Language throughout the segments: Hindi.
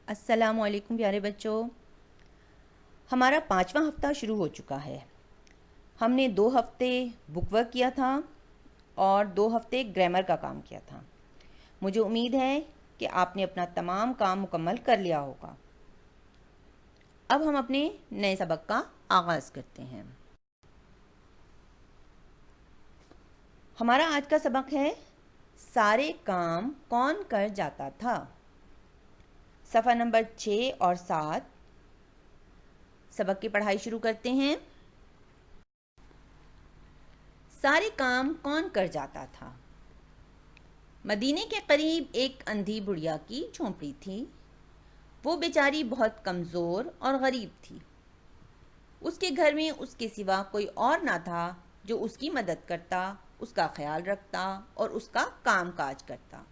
अस्सलामुअलैकुम प्यारे बच्चों। हमारा 5वां हफ्ता शुरू हो चुका है। हमने 2 हफ्ते बुक वर्क किया था और 2 हफ्ते ग्रामर का काम किया था। मुझे उम्मीद है कि आपने अपना तमाम काम मुकम्मल कर लिया होगा। अब हम अपने नए सबक का आगाज़ करते हैं। हमारा आज का सबक है सारे काम कौन कर जाता था। सफ़ा नंबर 6 और 7 सबक की पढ़ाई शुरू करते हैं। सारे काम कौन कर जाता था। मदीने के करीब एक अंधी बुढ़िया की झोंपड़ी थी। वो बेचारी बहुत कमज़ोर और गरीब थी। उसके घर में उसके सिवा कोई और ना था जो उसकी मदद करता, उसका ख्याल रखता और उसका काम काज करता।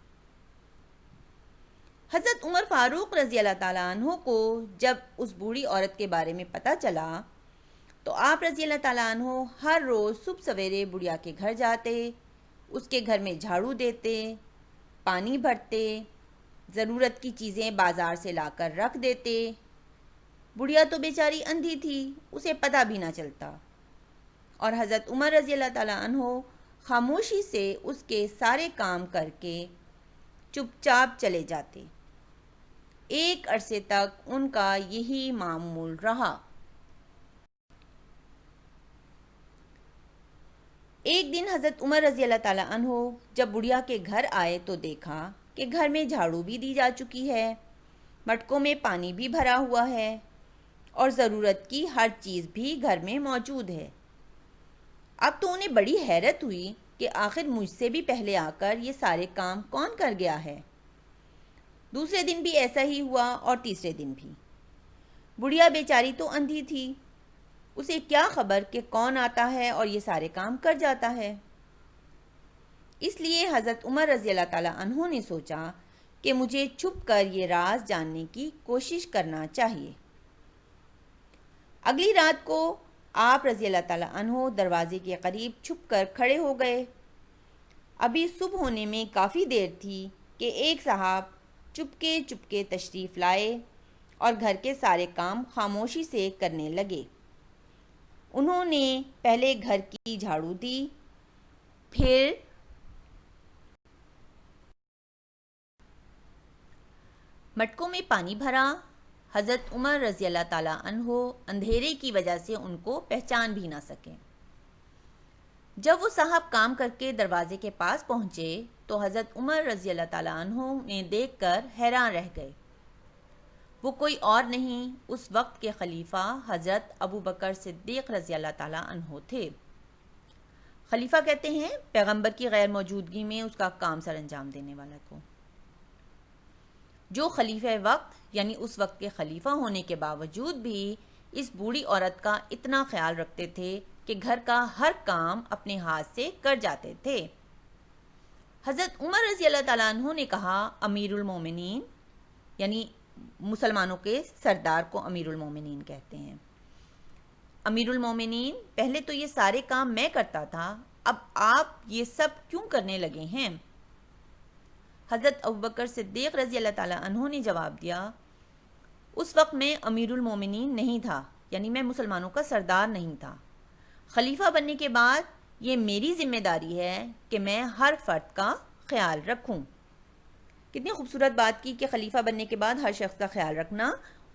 हज़रत उमर फ़ारूक रज़ी अल्लाह ताला अन्हो को जब उस बूढ़ी औरत के बारे में पता चला तो आप रज़ी अल्लाह ताला अन्हो हर रोज़ सुबह सवेरे बुढ़िया के घर जाते, उसके घर में झाड़ू देते, पानी भरते, ज़रूरत की चीज़ें बाज़ार से लाकर रख देते। बुढ़िया तो बेचारी अंधी थी, उसे पता भी ना चलता और हज़रत उमर रज़ी अल्लाह ताला अन्हो खामोशी से उसके सारे काम करके चुपचाप चले जाते। एक अरसे तक उनका यही मामूल रहा। एक दिन हज़रत उमर रज़ी अल्लाह ताला अन्हो जब बुढ़िया के घर आए तो देखा कि घर में झाड़ू भी दी जा चुकी है, मटकों में पानी भी भरा हुआ है और ज़रूरत की हर चीज़ भी घर में मौजूद है। अब तो उन्हें बड़ी हैरत हुई कि आखिर मुझसे भी पहले आकर ये सारे काम कौन कर गया है। दूसरे दिन भी ऐसा ही हुआ और तीसरे दिन भी। बुढ़िया बेचारी तो अंधी थी, उसे क्या खबर कि कौन आता है और ये सारे काम कर जाता है। इसलिए हज़रत उमर रज़ी अल्लाह ताला अन्हो ने सोचा कि मुझे छुप कर ये राज जानने की कोशिश करना चाहिए। अगली रात को आप रज़ी अल्लाह ताला अन्हो दरवाजे के करीब छुप कर खड़े हो गए। अभी सुबह होने में काफ़ी देर थी कि एक साहब चुपके चुपके तशरीफ़ लाए और घर के सारे काम खामोशी से करने लगे। उन्होंने पहले घर की झाड़ू दी, फिर मटकों में पानी भरा। हज़रत उमर रज़ी अल्लाह ताला अन्हो अंधेरे की वजह से उनको पहचान भी ना सके। जब वो साहब काम करके दरवाजे के पास पहुँचे तो हज़रत उमर रज़ी अल्लाह ताला अन्हो ने देखकर हैरान रह गए। वो कोई और नहीं, उस वक्त के खलीफा हज़रत अबू बकर सिद्दीक़ रज़ी अल्लाह ताला अन्हो थे। खलीफा कहते हैं पैगंबर की गैर मौजूदगी में उसका काम सर अंजाम देने वाला को। जो खलीफा वक्त यानी उस वक्त के खलीफा होने के बावजूद भी इस बूढ़ी औरत का इतना ख्याल रखते थे कि घर का हर काम अपने हाथ से कर जाते थे। हज़रत उमर रज़ी अल्लाह ताला अन्हु ने कहा, अमीरुल मोमिनीन यानी मुसलमानों के सरदार को अमीरुल मोमिनीन कहते हैं। अमीरुल मोमिनीन, पहले तो ये सारे काम मैं करता था, अब आप ये सब क्यों करने लगे हैं? हज़रत अबू बकर सिद्दीक़ रज़ी अल्लाह ताला अन्हु ने जवाब दिया, उस वक्त मैं अमीरुल मोमिनीन नहीं था, यानी मैं मुसलमानों का सरदार नहीं था। खलीफा बनने के बाद ये मेरी जिम्मेदारी है कि मैं हर फ़र्द का ख्याल रखूं। कितनी खूबसूरत बात की कि खलीफा बनने के बाद हर शख्स का ख्याल रखना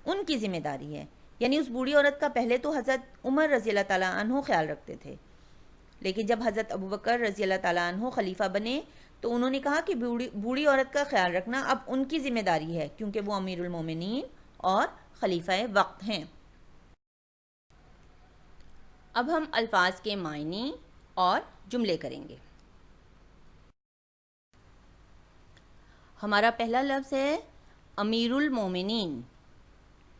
उनकी ज़िम्मेदारी है। यानी उस बूढ़ी औरत का पहले तो हज़रत उमर रज़ी अल्लाह ताला अन्हु ख्याल रखते थे, लेकिन जब हज़रत अबू बकर रज़ी अल्लाह ताला अन्हु खलीफा बने तो उन्होंने कहा कि बूढ़ी औरत का ख्याल रखना अब उनकी ज़िम्मेदारी है, क्योंकि वो अमीरुल मोमिनीन और खलीफा वक्त हैं। अब हम अल्फाज के मायने और जुमले करेंगे। हमारा पहला लफ्ज़ है अमीरुल मोमिनीन।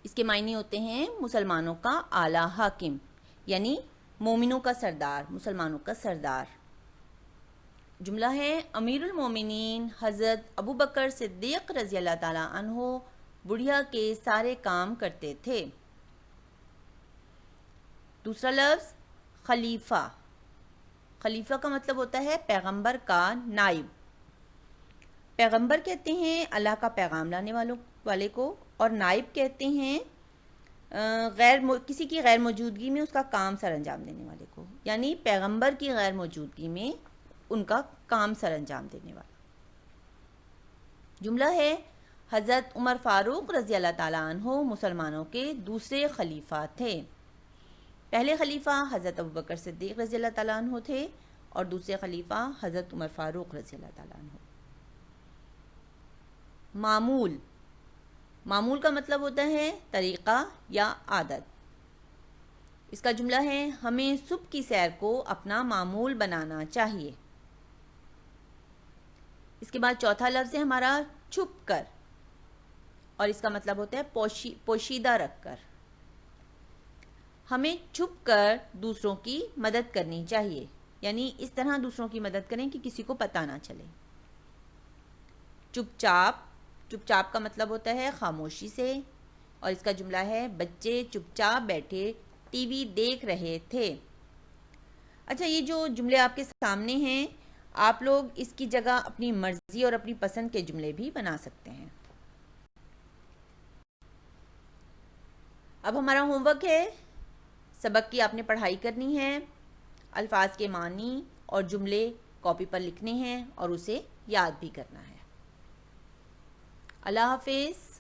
इसके मायने होते हैं मुसलमानों का आला हाकिम, यानी मोमिनों का सरदार, मुसलमानों का सरदार। जुमला है अमीरुल मोमिनीन हज़रत अबू बकर सिद्दीक़ रज़ी अल्लाह ताला अन्हो बुढ़िया के सारे काम करते थे। दूसरा लफ्ज़ खलीफा। खलीफा का मतलब होता है पैगंबर का नाइब। पैगंबर कहते हैं अल्लाह का पैगाम लाने वाले को, और नाइब कहते हैं किसी की गैर मौजूदगी में उसका काम सर अंजाम देने वाले को, यानी पैगंबर की गैर मौजूदगी में उनका काम सर अंजाम देने वाला। जुमला है हज़रत उमर फ़ारूक रज़ी अल्लाह ताला अन्हो मुसलमानों के दूसरे खलीफा थे। पहले खलीफा हज़रत अबू बकर सिद्दीक़ रज़ी अल्लाह ताला अन्हो थे और दूसरे खलीफा हज़रत उमर फ़ारूक रज़ी अल्लाह ताला अन्हो। मामूल, मामूल का मतलब होता है तरीक़ा या आदत। इसका जुमला है हमें सुबह की सैर को अपना मामूल बनाना चाहिए। इसके बाद चौथा लफ्ज़ है हमारा छुप कर, और इसका मतलब होता है पोशीदा रख कर। हमें छुप कर दूसरों की मदद करनी चाहिए, यानी इस तरह दूसरों की मदद करें कि किसी को पता ना चले। चुपचाप, चुपचाप का मतलब होता है खामोशी से, और इसका जुमला है बच्चे चुपचाप बैठे टीवी देख रहे थे। अच्छा, ये जो जुमले आपके सामने हैं, आप लोग इसकी जगह अपनी मर्जी और अपनी पसंद के जुमले भी बना सकते हैं। अब हमारा होमवर्क है, सबक की आपने पढ़ाई करनी है, अल्फाज के मानी और जुमले कॉपी पर लिखने हैं और उसे याद भी करना है। अल्लाह हाफिज़।